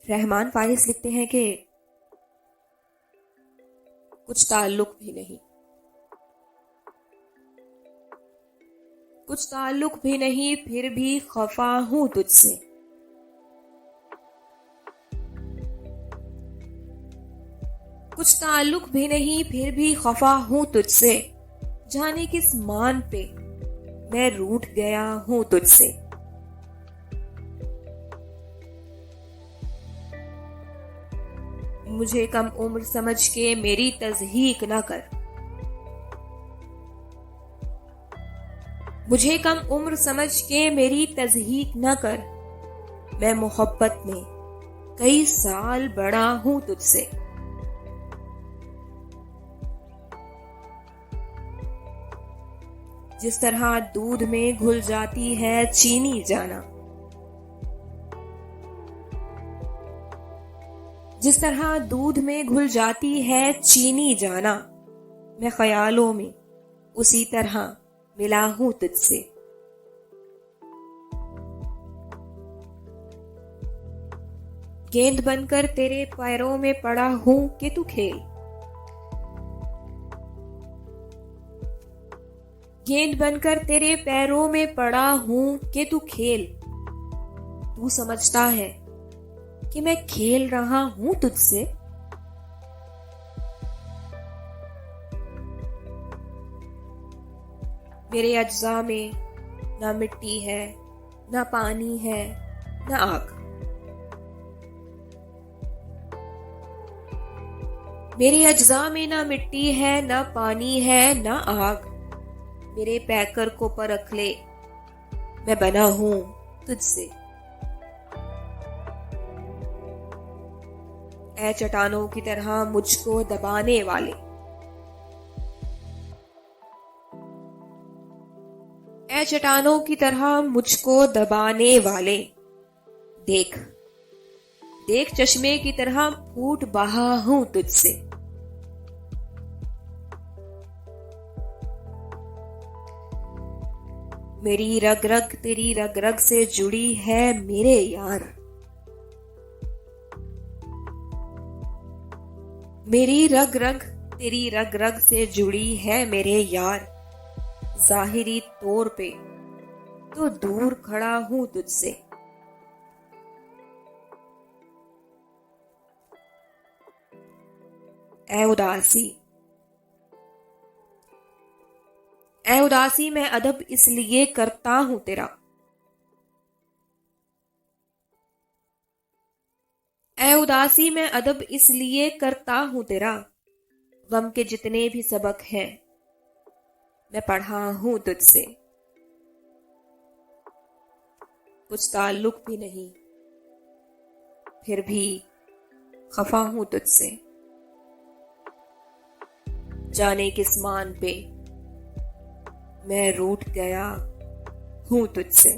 रहमान फारिस लिखते हैं कि कुछ ताल्लुक भी नहीं, कुछ ताल्लुक भी नहीं, फिर भी खफा हूं तुझसे। कुछ ताल्लुक भी नहीं, फिर भी खफा हूं तुझसे। जाने किस मान पे मैं रूठ गया हूं तुझसे। मुझे कम उम्र समझ के मेरी तज़हीक न कर। मुझे कम उम्र समझ के मेरी तज़हीक न कर। मैं मोहब्बत में कई साल बड़ा हूं तुझसे। जिस तरह दूध में घुल जाती है चीनी जाना, जिस तरह दूध में घुल जाती है चीनी जाना, मैं ख्यालों में उसी तरह मिला हूं तुझसे। गेंद बनकर तेरे पैरों में पड़ा हूं कि तू खेल। गेंद बनकर तेरे पैरों में पड़ा हूं कि तू खेल। तू समझता है कि मैं खेल रहा हूं तुझसे। मेरे अज्जा में ना मिट्टी है, ना पानी है, ना आग। मेरे अज्जा में ना मिट्टी है, ना पानी है, ना आग। मेरे पैकर को परख ले, मैं बना हूं तुझसे। ऐ चट्टानों की तरह मुझको दबाने वाले, ऐ चट्टानों की तरह मुझको दबाने वाले। देख देख चश्मे की तरह फूट बहा हूं तुझसे। मेरी रग रग तेरी रग रग से जुड़ी है मेरे यार। मेरी रग रग तेरी रग रग से जुड़ी है मेरे यार। जाहिरी तौर पे तो दूर खड़ा हूं तुझसे। ऐ उदासी, ऐ उदासी मैं अदब इसलिए करता हूं तेरा। ऐ उदासी मैं अदब इसलिए करता हूं तेरा। गम के जितने भी सबक हैं मैं पढ़ा हूं तुझसे। कुछ ताल्लुक भी नहीं, फिर भी खफा हूं तुझसे। जाने किस मान पे मैं रूठ गया हूं तुझसे।